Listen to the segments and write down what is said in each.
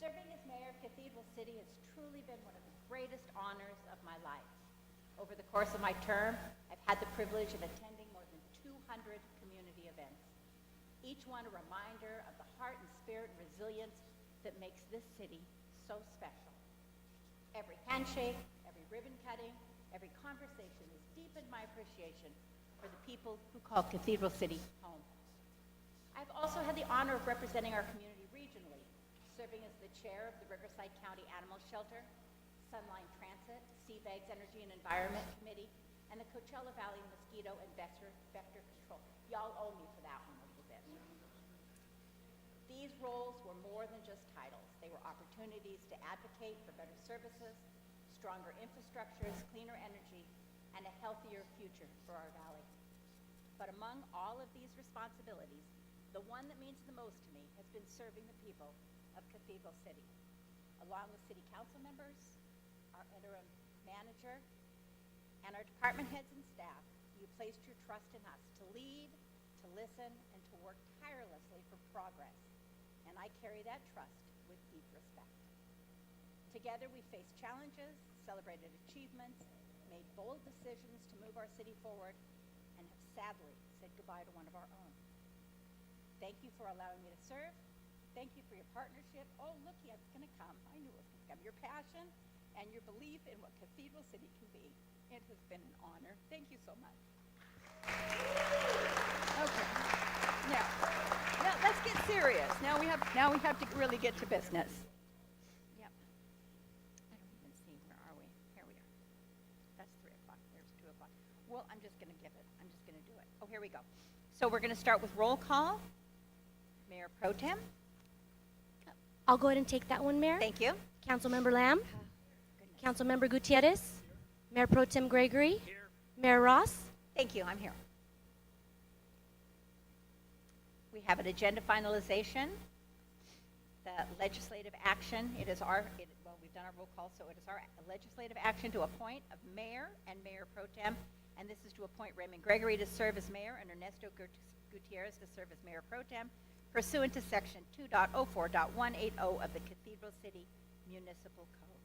Serving as mayor of Cathedral City has truly been one of the greatest honors of my life. Over the course of my term, I've had the privilege of attending more than 200 community events, each one a reminder of the heart and spirit and resilience that makes this city so special. Every handshake, every ribbon cutting, every conversation has deepened my appreciation for the people who call Cathedral City home. I've also had the honor of representing our community regionally, serving as the chair of the Riverside County Animal Shelter, Sunline Transit, Seabags Energy and Environment Committee, and the Coachella Valley Mosquito and Vector Control. Y'all owe me for that one a little bit. These roles were more than just titles. They were opportunities to advocate for better services, stronger infrastructures, cleaner energy, and a healthier future for our valley. But among all of these responsibilities, the one that means the most to me has been serving the people of Cathedral City. Along with city council members, our interim manager, and our department heads and staff, you placed your trust in us to lead, to listen, and to work tirelessly for progress. And I carry that trust with deep respect. Together we faced challenges, celebrated achievements, made bold decisions to move our city forward, and have sadly said goodbye to one of our own. Thank you for allowing me to serve. Thank you for your partnership. Oh, look, yeah, it's going to come. I knew it was going to come. Your passion and your belief in what Cathedral City can be. It has been an honor. Thank you so much. Okay. Now let's get serious. Now we have to really get to business. Yep. I don't even see. Where are we? Here we are. That's 3 o'clock. There's 2 o'clock. Well, I'm just going to give it. I'm just going to do it. Oh, here we go. So we're going to start with roll call. Mayor Pro Tem. I'll go ahead and take that one, Mayor. Thank you. Councilmember Lamb. Councilmember Gutierrez. Mayor Pro Tem Gregory. Here. Mayor Ross. Thank you. I'm here. We have an agenda finalization. The legislative action, we've done our roll call, so it is our legislative action to appoint a mayor and mayor pro tem, and this is to appoint Raymond Gregory to serve as mayor and Ernesto Gutierrez to serve as mayor pro tem pursuant to section 2.04.180 of the Cathedral City Municipal Code.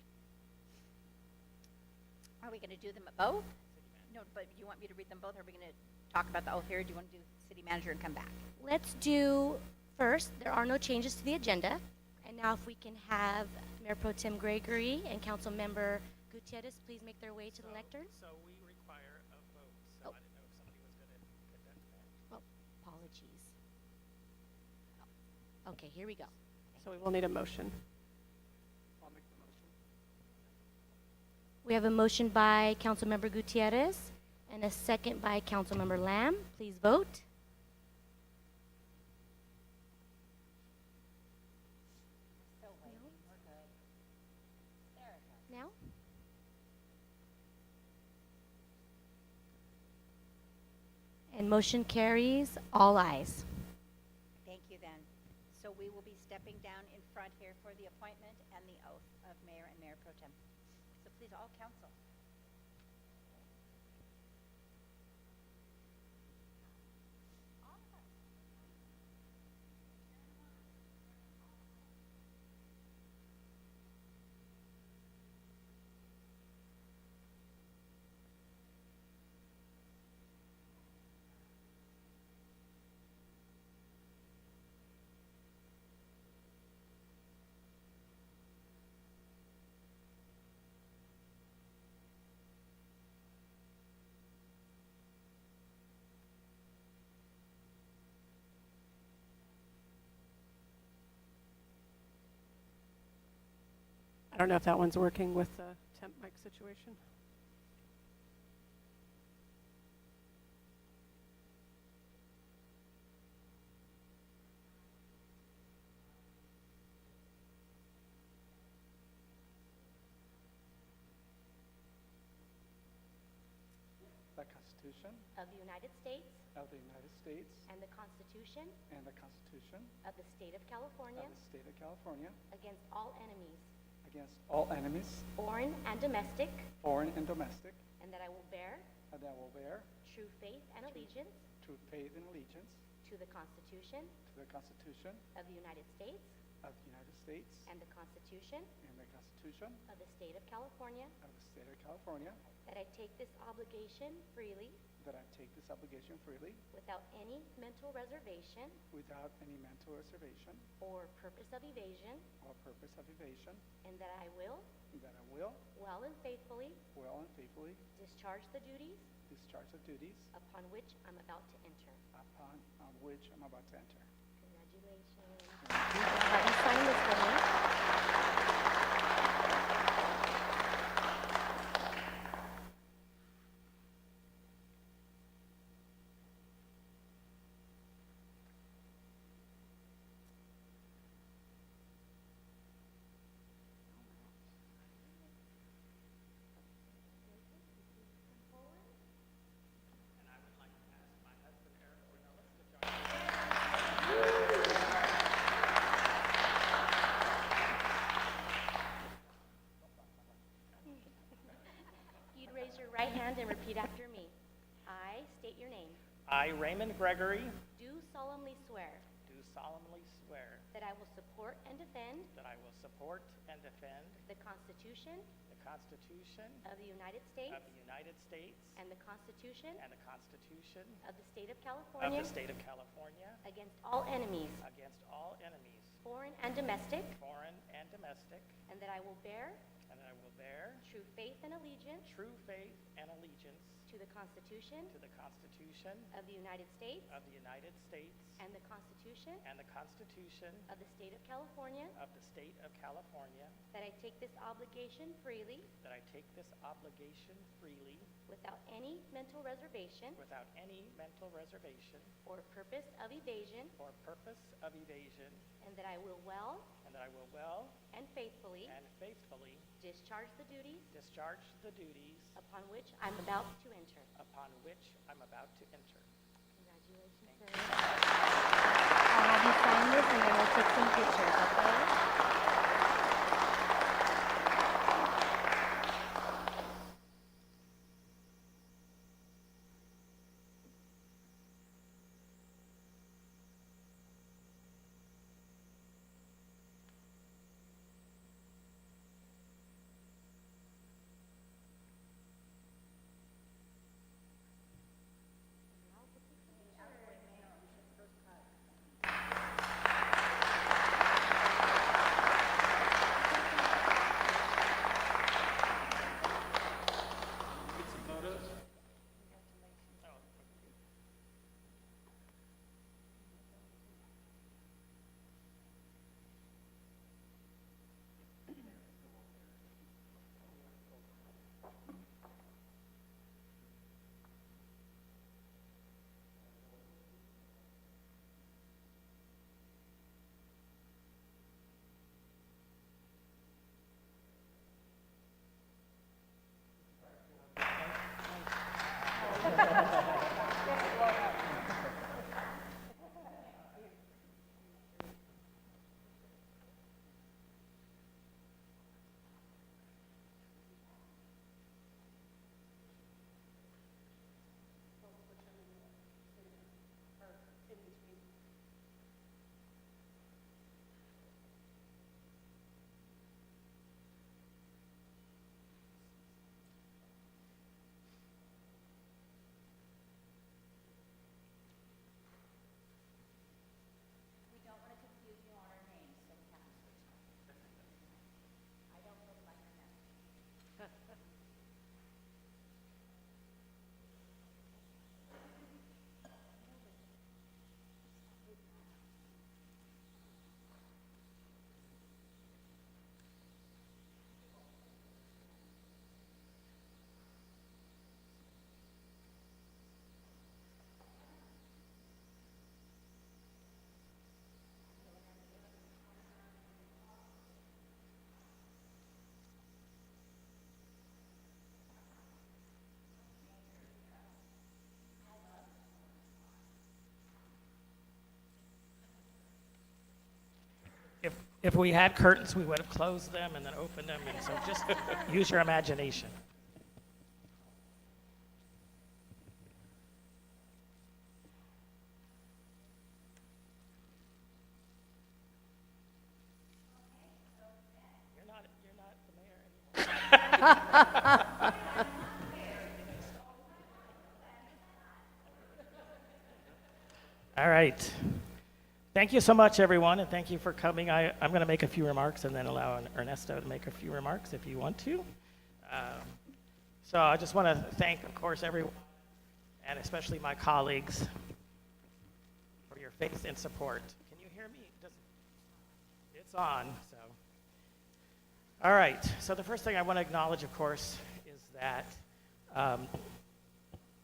Are we going to do them at both? No, but you want me to read them both? Or are we going to talk about the oath here? Or do you want to do city manager and come back? Let's do first, there are no changes to the agenda. And now if we can have Mayor Pro Tem Gregory and Councilmember Gutierrez please make their way to the lectern. So we require a vote. So I didn't know if somebody was going to put that back. Oh, apologies. Okay, here we go. So we will need a motion. I'll make the motion. We have a motion by Councilmember Gutierrez and a second by Councilmember Lamb. Please vote. Still waiting. We're good. There it goes. Now? And motion carries, all ayes. Thank you then. So we will be stepping down in front here for the appointment and the oath of mayor and mayor pro tem. So please, all council. I don't know if that one's working with the temp mic situation. The Constitution Of the United States of the United States and the Constitution and the Constitution of the State of California of the State of California against all enemies, against all enemies, foreign and domestic, foreign and domestic, and that I will bear and that I will bear true faith and allegiance true faith and allegiance to the Constitution to the Constitution of the United States of the United States and the Constitution and the Constitution of the State of California, of the State of California, that I take this obligation freely that I take this obligation freely without any mental reservation without any mental reservation or purpose of evasion, or purpose of evasion, and that I will, and that I will well and faithfully, discharge the duties upon which I'm about to enter. upon which I'm about to enter. Congratulations. Have you sign this for me? And I would like to ask my husband, Eric Ornelas, to join me. You'd raise your right hand and repeat after me. I state your name. I, Raymond Gregory, Do solemnly swear do solemnly swear that I will support and defend that I will support and defend the Constitution the Constitution of the United States of the United States and the Constitution and the Constitution of the State of of California the State of California against all enemies, against all enemies, foreign and domestic, foreign and domestic, and that I will bear and that I will bear true faith and allegiance true faith and allegiance to the Constitution to the Constitution of the United States of the United States and the Constitution and the Constitution of the State of California, of the State of California, that I take this obligation freely that I take this obligation freely without any mental reservation without any mental reservation or purpose of evasion, or purpose of evasion, and that I will well and that I will well and faithfully and faithfully discharge the duties discharge the duties upon which I'm about to enter. upon which I'm about to enter. Congratulations, sir. I'll have you sign this and then we'll take some pictures, okay? We don't want to confuse you on our names, so we have to switch them. I don't look like a mess. If we had curtains, we would have closed them and then opened them, and so just use your imagination. All right. Thank you so much, everyone, and thank you for coming. I'm going to make a few remarks and then allow Ernesto to make a few remarks if you want to. So I just want to thank, of course, everyone, and especially my colleagues, for your faith and support. Can you hear me? It's on, so. All right, so the first thing I want to acknowledge, of course, is that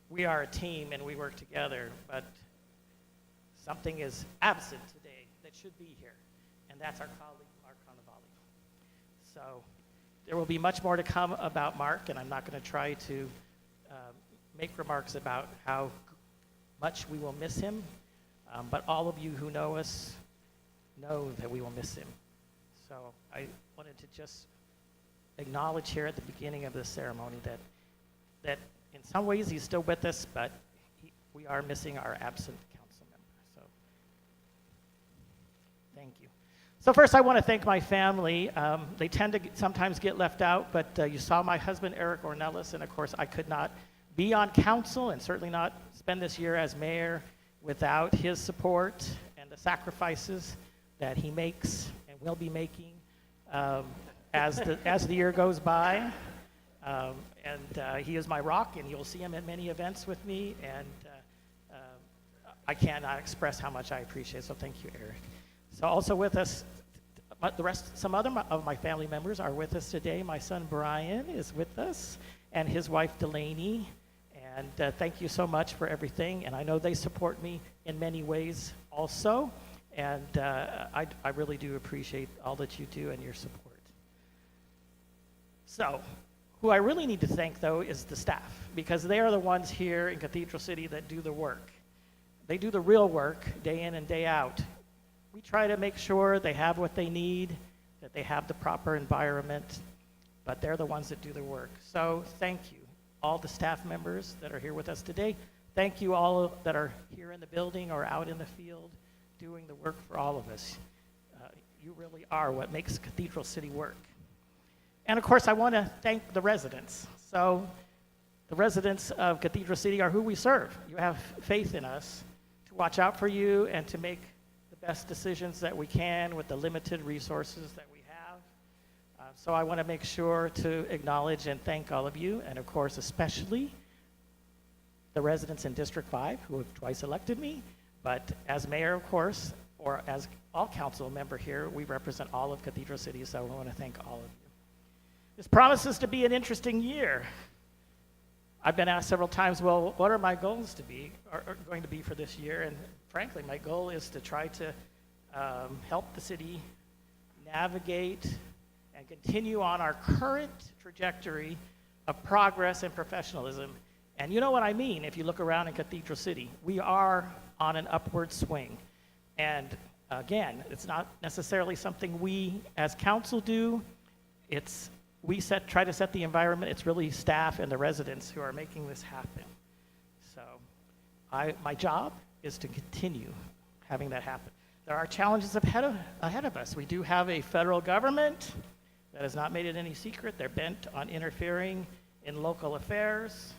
we are a team and we work together, but something is absent today that should be here, and that's our colleague, Mark Cannavale. So there will be much more to come about Mark, and I'm not going to try to make remarks about how much we will miss him, but all of you who know us know that we will miss him. So I wanted to just acknowledge here at the beginning of this ceremony that in some ways he's still with us, but we are missing our absent council member. So thank you. So first I want to thank my family. They tend to sometimes get left out, but you saw my husband, Eric Ornelas, and of course I could not be on council and certainly not spend this year as mayor without his support and the sacrifices that he makes and will be making as the year goes by. He is my rock, and you'll see him at many events with me, and I cannot express how much I appreciate it, so thank you, Eric. So also with us, some other of my family members are with us today. My son Brian is with us, and his wife Delaney, and thank you so much for everything, and I know they support me in many ways also, and I really do appreciate all that you do and your support. So, who I really need to thank, though, is the staff, because they are the ones here in Cathedral City that do the work. They do the real work day in and day out. We try to make sure they have what they need, that they have the proper environment, but they're the ones that do the work. So thank you, all the staff members that are here with us today. Thank you all that are here in the building or out in the field doing the work for all of us. You really are what makes Cathedral City work. And of course, I want to thank the residents. So the residents of Cathedral City are who we serve. You have faith in us to watch out for you and to make the best decisions that we can with the limited resources that we have. So I want to make sure to acknowledge and thank all of you, and of course, especially the residents in District 5 who have twice elected me. But as mayor, of course, or as all council member here, we represent all of Cathedral City, so I want to thank all of you. This promises to be an interesting year. I've been asked several times, well, what are my goals are going to be for this year? And frankly, my goal is to try to help the city navigate and continue on our current trajectory of progress and professionalism. And you know what I mean if you look around in Cathedral City. We are on an upward swing. And again, it's not necessarily something we as council do. We try to set the environment. It's really staff and the residents who are making this happen. So my job is to continue having that happen. There are challenges ahead of us. We do have a federal government that has not made it any secret. They're bent on interfering in local affairs.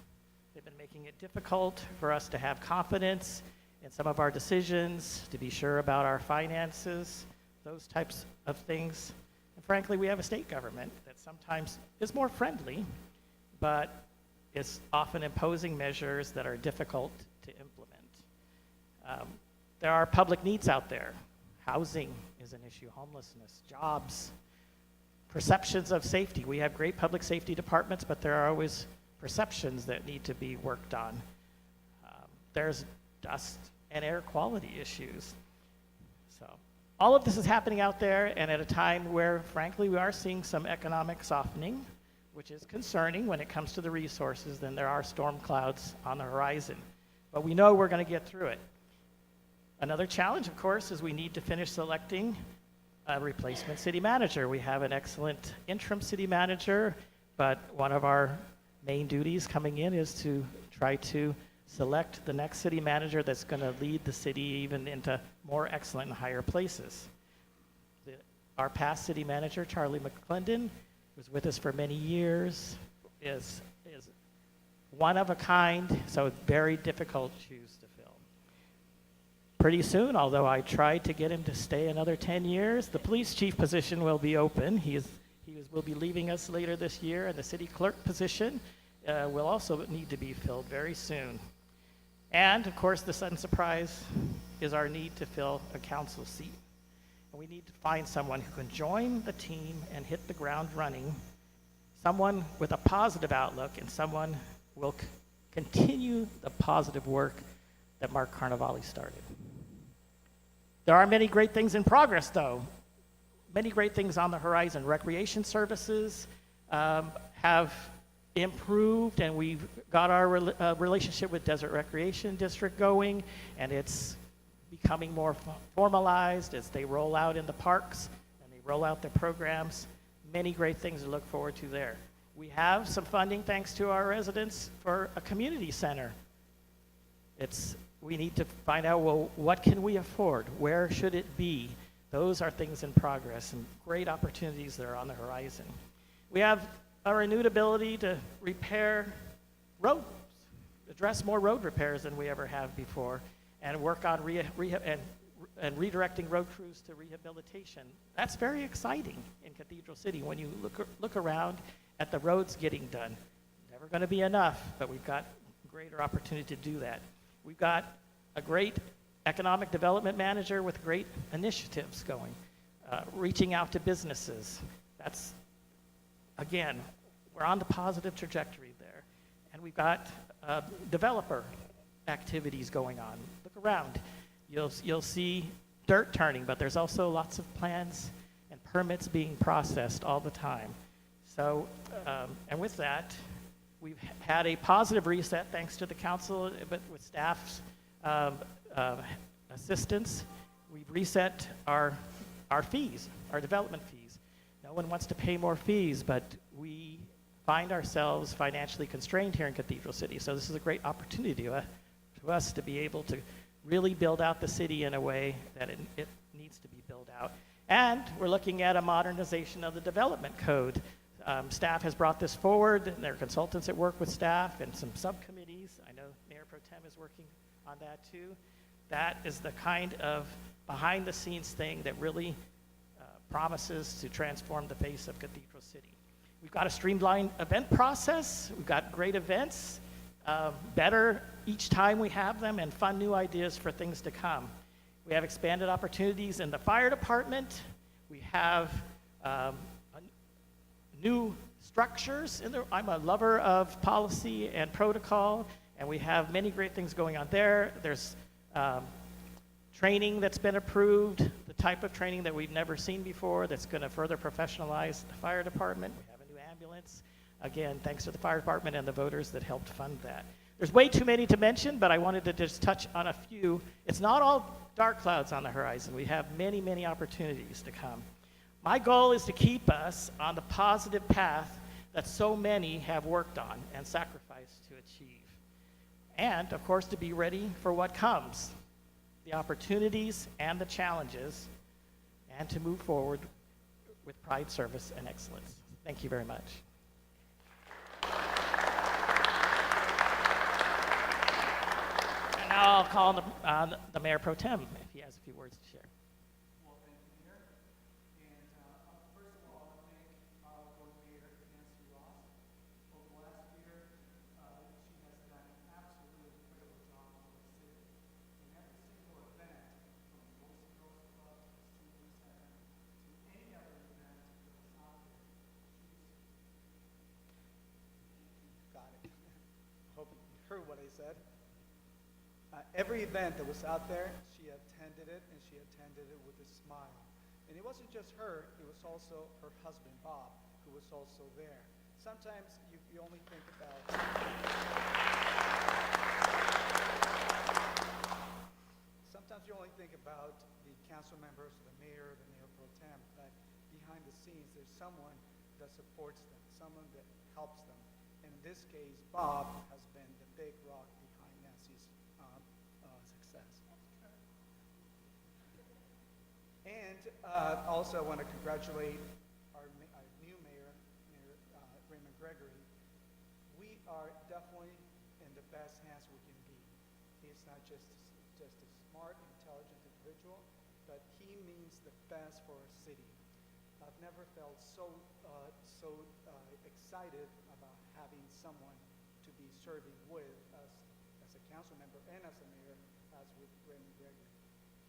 They've been making it difficult for us to have confidence in some of our decisions, to be sure about our finances, those types of things. And frankly, we have a state government that sometimes is more friendly, but is often imposing measures that are difficult to implement. There are public needs out there. Housing is an issue, homelessness, jobs, perceptions of safety. We have great public safety departments, but there are always perceptions that need to be worked on. There's dust and air quality issues. So all of this is happening out there, and at a time where, frankly, we are seeing some economic softening, which is concerning when it comes to the resources. Then there are storm clouds on the horizon. But we know we're going to get through it. Another challenge, of course, is we need to finish selecting a replacement city manager. We have an excellent interim city manager, but one of our main duties coming in is to try to select the next city manager that's going to lead the city even into more excellent and higher places. Our past city manager, Charlie McClendon, was with us for many years, is one of a kind, so very difficult shoes to fill. Pretty soon, although I tried to get him to stay another 10 years, the police chief position will be open. Will be leaving us later this year, and the city clerk position will also need to be filled very soon. And, of course, the sudden surprise is our need to fill a council seat. And we need to find someone who can join the team and hit the ground running, someone with a positive outlook, and someone who will continue the positive work that Mark Carnevale started. There are many great things in progress, though. Many great things on the horizon. Recreation services have improved, and we've got our relationship with Desert Recreation District going, and it's becoming more formalized as they roll out in the parks and they roll out their programs. Many great things to look forward to there. We have some funding, thanks to our residents, for a community center. We need to find out, well, what can we afford? Where should it be? Those are things in progress and great opportunities that are on the horizon. We have a renewed ability to repair roads, address more road repairs than we ever have before, and work on and redirecting road crews to rehabilitation. That's very exciting in Cathedral City when you look around at the roads getting done. Never going to be enough, but we've got greater opportunity to do that. We've got a great economic development manager with great initiatives going, reaching out to businesses. That's, again, we're on the positive trajectory there. And we've got developer activities going on. Look around. You'll see dirt turning, but there's also lots of plans and permits being processed all the time. So, and with that, we've had a positive reset thanks to the council, but with staff's assistance. We've reset our fees, our development fees. No one wants to pay more fees, but we find ourselves financially constrained here in Cathedral City. So this is a great opportunity to us to be able to really build out the city in a way that it needs to be built out. And we're looking at a modernization of the development code. Staff has brought this forward, and there are consultants that work with staff and some subcommittees. I know Mayor Pro Tem is working on that too. That is the kind of behind-the-scenes thing that really promises to transform the face of Cathedral City. We've got a streamlined event process. We've got great events, better each time we have them, and fun new ideas for things to come. We have expanded opportunities in the fire department. We have new structures. I'm a lover of policy and protocol, and we have many great things going on there. There's training that's been approved, the type of training that we've never seen before that's going to further professionalize the fire department. We have a new ambulance. Again, thanks to the fire department and the voters that helped fund that. There's way too many to mention, but I wanted to just touch on a few. It's not all dark clouds on the horizon. We have many, many opportunities to come. My goal is to keep us on the positive path that so many have worked on and sacrificed to achieve. And, of course, to be ready for what comes, the opportunities and the challenges, and to move forward with pride, service, and excellence. Thank you very much. And now I'll call on the Mayor Pro Tem if he has a few words to share. Well, thank you, Mayor. And first of all, I want to thank our board mayor, Nancy Ross. Over the last year, she has done an absolutely incredible job for the city. In every single event, from the Boys and Girls Club to the Senior Center to any other event that was out there, got it. Hope you heard what I said. Every event that was out there, she attended it, and she attended it with a smile. And it wasn't just her, it was also her husband, Bob, who was also there. Sometimes you only think about... Sometimes you only think about the council members, the mayor pro tem, but behind the scenes, there's someone that supports them, someone that helps them. And in this case, Bob has been the big rock behind Nancy's success. And also I want to congratulate our new mayor, Gregory, we are definitely in the best hands we can be. He's not just a smart, intelligent individual, but he means the best for our city. I've never felt so excited about having someone to be serving with us as a council member and as a mayor as with Raymond Gregory.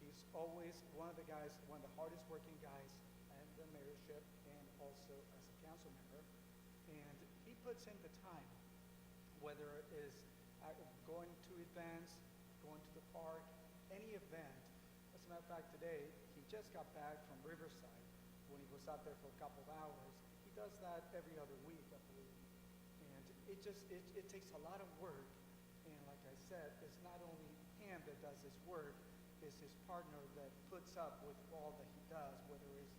He's always one of the guys, one of the hardest working guys in the mayorship and also as a council member. And he puts in the time, whether it is going to events, going to the park, any event. As a matter of fact, today, he just got back from Riverside when he was out there for a couple of hours. He does that every other week, I believe. And it takes a lot of work. And like I said, it's not only him that does his work, it's his partner that puts up with all that he does, whether it's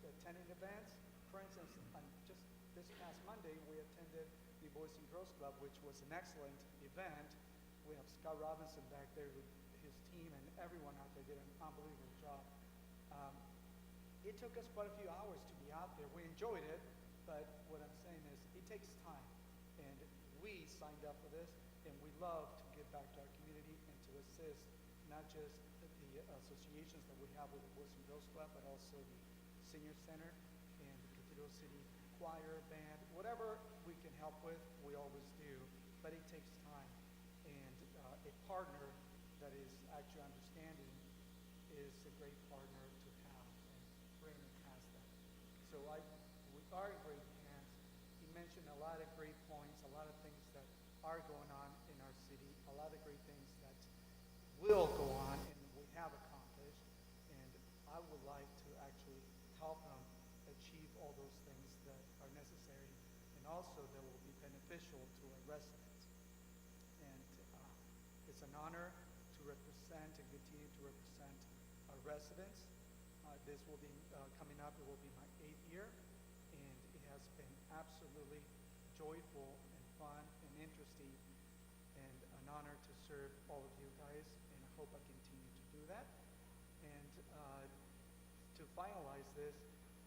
attending events. For instance, just this past Monday, we attended the Boys and Girls Club, which was an excellent event. We have Scott Robinson back there with his team, and everyone out there did an unbelievable job. It took us quite a few hours to be out there. We enjoyed it, but what I'm saying is it takes time. And we signed up for this, and we love to give back to our community and to assist not just the associations that we have with the Boys and Girls Club, but also the Senior Center and the Cathedral City Choir, band, whatever we can help with, we always do, but it takes time. And a partner that is actually understanding is a great partner to have, and Raymond has that. So we are in great hands. He mentioned a lot of great points, a lot of things that are going on in our city, a lot of great things that will go on and we have accomplished, and I would like to actually help him achieve all those things that are necessary and also that will be beneficial to our residents. And it's an honor to represent and continue to represent our residents. This will be coming up, it will be my 8th year, and it has been absolutely joyful and fun and interesting and an honor to serve all of you guys, and I hope I continue to do that. And to finalize this,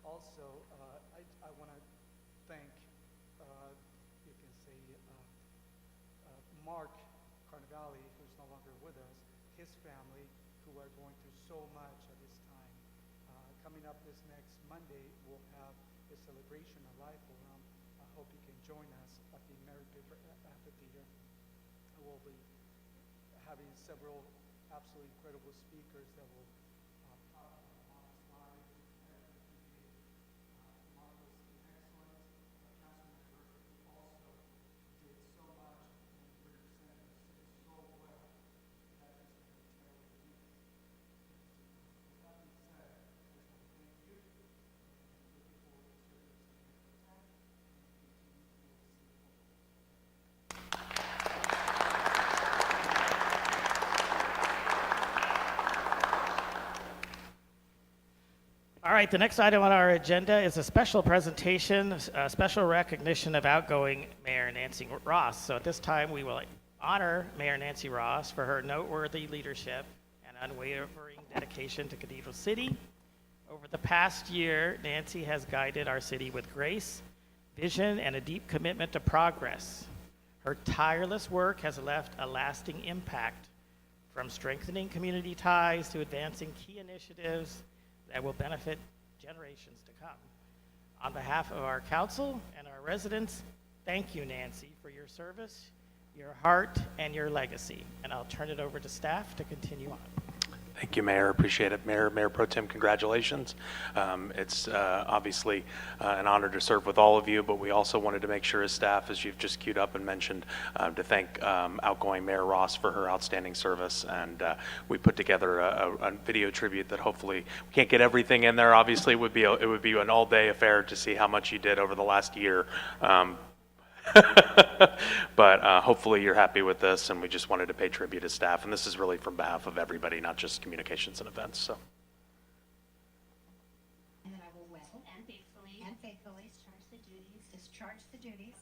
also, I want to thank, you can say, Mark Carnevale, who's no longer with us, his family, who are going through so much at this time. Coming up this next Monday, we'll have a celebration of life for him. I hope you can join us at the Mary Piper Amphitheater. We'll be having several absolutely incredible speakers that will talk about Mark's life. Mark was an excellent council member who also did so much and represented the city so well. That is going to tell you. With that being said, I just want to thank you and looking forward to serving as mayor pro tem and continue to move the city forward. All right, the next item on our agenda is a special presentation, a special recognition of outgoing Mayor Nancy Ross. So at this time, we will honor Mayor Nancy Ross for her noteworthy leadership and unwavering dedication to Cathedral City. Over the past year, Nancy has guided our city with grace, vision, and a deep commitment to progress. Her tireless work has left a lasting impact, from strengthening community ties to advancing key initiatives that will benefit generations to come. On behalf of our council and our residents, thank you, Nancy, for your service, your heart, and your legacy. And I'll turn it over to staff to continue on. Thank you, Mayor. Appreciate it. Mayor Pro Tem, congratulations. It's obviously an honor to serve with all of you, but we also wanted to make sure as staff, as you've just queued up and mentioned, to thank outgoing Mayor Ross for her outstanding service. And we put together a video tribute that hopefully, we can't get everything in there. Obviously, it would be an all-day affair to see how much you did over the last year. But hopefully you're happy with this, and we just wanted to pay tribute to staff. And this is really from behalf of everybody, not just communications and events. So. And that I will well and faithfully discharge the duties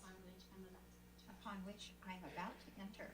upon which I am about to enter.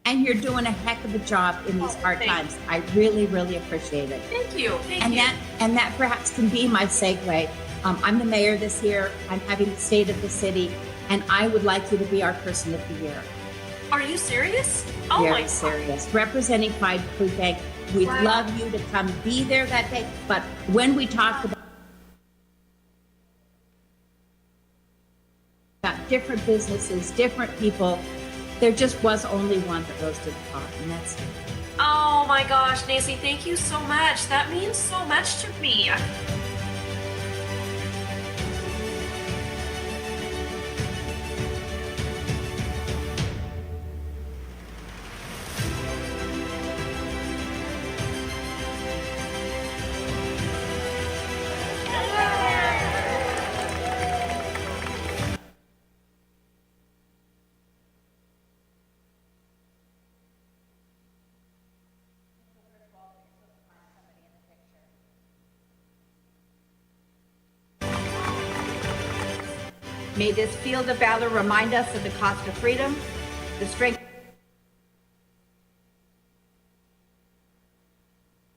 And you're doing a heck of a job in these hard times. I really, really appreciate it. Thank you. Thank And you. that perhaps can be my segue. I'm the mayor this year. I'm having the state of the city, and I would like you to be our person of the year. Are you serious? Oh my Very God. serious. Representing Pride Food Bank. We'd Wow. love you to come be there that day. But when we talked about different businesses, different people, there just was only one that rose to the top, and that's it. Oh my gosh, Nancy, thank you so much. That means so much to me. May this field of valor remind us of the cost of freedom, the strength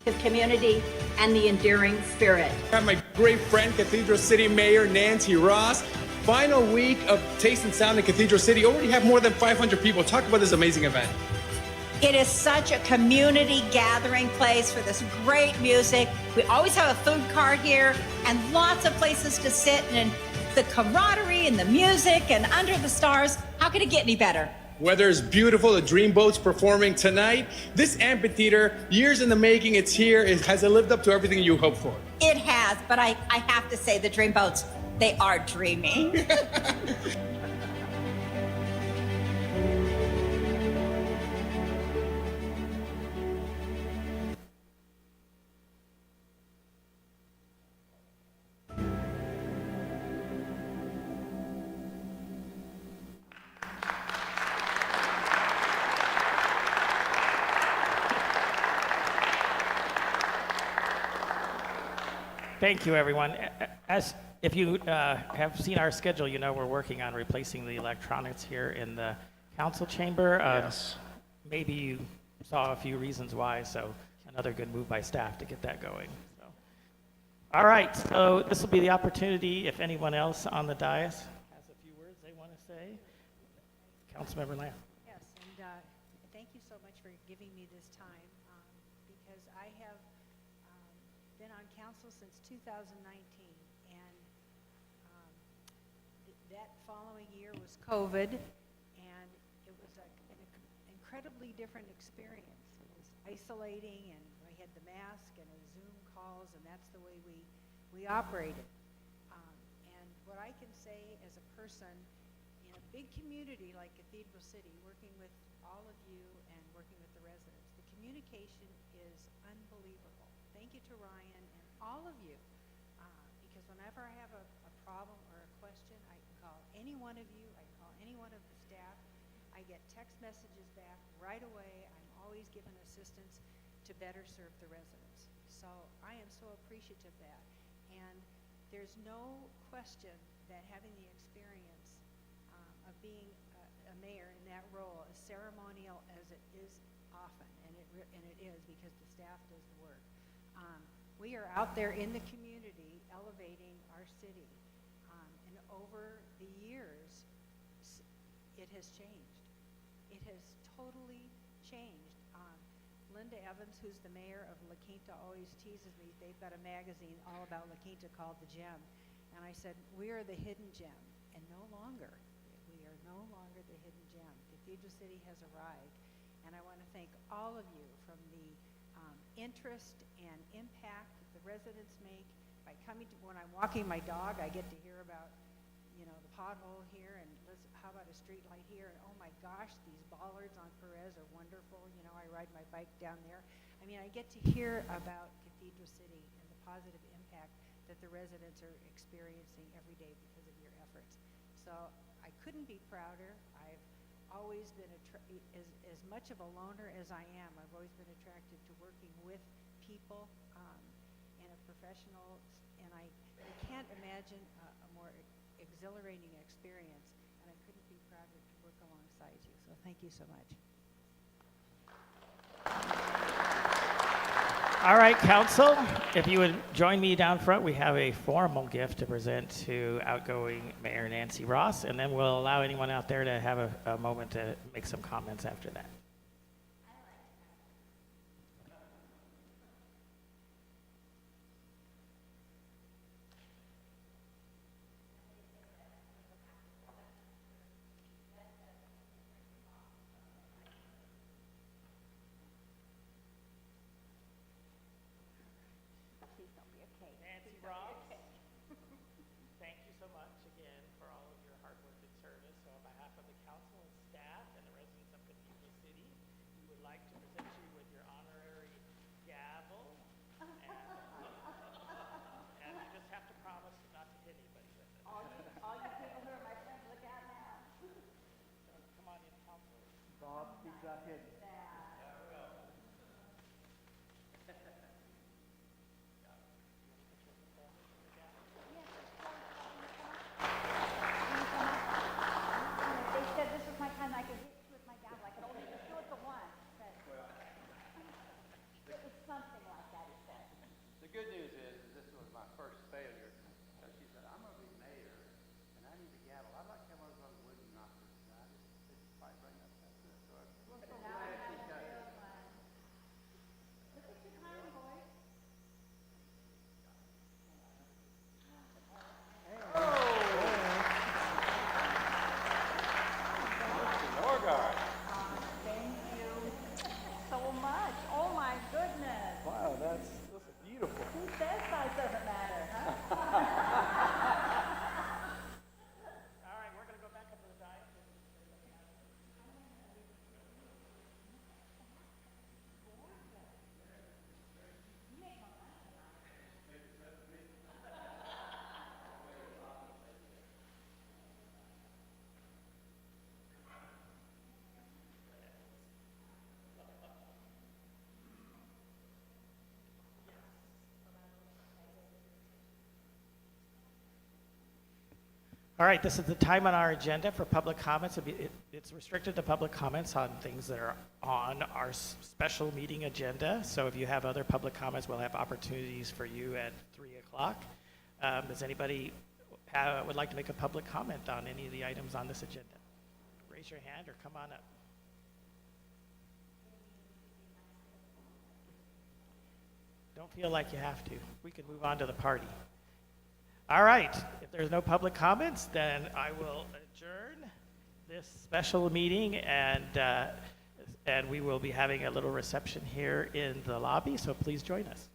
of community, and the enduring spirit. I have my great friend, Cathedral City Mayor Nancy Ross. Final week of Taste and Sound in Cathedral City. Already have more than 500 people. Talk about this amazing event. It is such a community gathering place for this great music. We always have a food cart here and lots of places to sit, and the camaraderie and the music and under the stars. How could it get any better? Weather is beautiful. The Dreamboat's performing tonight. This amphitheater, years in the making, it's here. Has it lived up to everything you hoped for? It has, but I have to say the Dreamboats, they are dreamy. Thank you, everyone. As if you have seen our schedule, you know we're working on replacing the electronics here in the council chamber. Yes. Maybe you saw a few reasons why, so another good move by staff to get that going. So. All right, so this will be the opportunity if anyone else on the dais has a few words they want to say. Councilmember Lamb. Yes, and thank you so much for giving me this time, because I have been on council since 2019, and that following year was COVID, and it was an incredibly different experience. It was isolating, and I had the mask and a Zoom calls, and that's the way we operated. And what I can say as a person in a big community like Cathedral City, working with all of you and working with the residents, the communication is unbelievable. Thank you to Ryan and all of you, because whenever I have a problem or a question, I can call any one of you, I can call any one of the staff. I get text messages back right away. I'm always given assistance to better serve the residents. So I am so appreciative of that. And there's no question that having the experience of being a mayor in that role, as ceremonial as it is often, and it is because the staff does the work. We are out there in the community elevating our city, and over the years, it has changed. It has totally changed. Linda Evans, who's the mayor of La Quinta, always teases me. They've got a magazine all about La Quinta called The Gem, and I said, we are the hidden gem, and no longer. We are no longer the hidden gem. Cathedral City has arrived, and I want to thank all of you from the interest and impact that the residents make by coming to, when I'm walking my dog, I get to hear about, you know, the pothole here, and how about a street light here, and oh my gosh, these bollards on Perez are wonderful. You know, I ride my bike down there. I mean, I get to hear about Cathedral City and the positive impact that the residents are experiencing every day because of your efforts. So I couldn't be prouder. I've always been, as much of a loner as I am, I've always been attracted to working with people in a professional, and I can't imagine a more exhilarating experience, and I couldn't be prouder to work alongside you. So thank you so much. All right, council, if you would join me down front, we have a formal gift to present to outgoing Mayor Nancy Ross, and then we'll allow anyone out there to have a moment to make some comments after that. Nancy Ross, thank you so much again for all of your hard work and service. So on behalf of the council and staff and the residents of Cathedral City, we would like to present you with your honorary gavel. And you just have to promise not to hit anybody with it. All you people who are my friends, look out now. So come on in, council. Bob, keep that hidden. They said this was my time, I could hit you with my gavel. I could only just do it the once, but it was something like that, he said. The good news is this was my first failure. So she said, I'm going to be mayor, and I need a gavel. I'd like to have one of those wooden knockers. And I just might bring up that. So I'm so glad she got it. Look at you, clown boy. Norgard. Thank you so much. Oh, my goodness. Wow, that's beautiful. Who says size doesn't matter, huh? All right, we're going to go back up to the dais. All right, this is the time on our agenda for public comments. It's restricted to public comments on things that are on our special meeting agenda. So if you have other public comments, we'll have opportunities for you at 3 o'clock. Does anybody would like to make a public comment on any of the items on this agenda? Raise your hand or come on up. Don't feel like you have to. We can move on to the party. All right, if there's no public comments, then I will adjourn this special meeting, and we will be having a little reception here in the lobby, so please join us.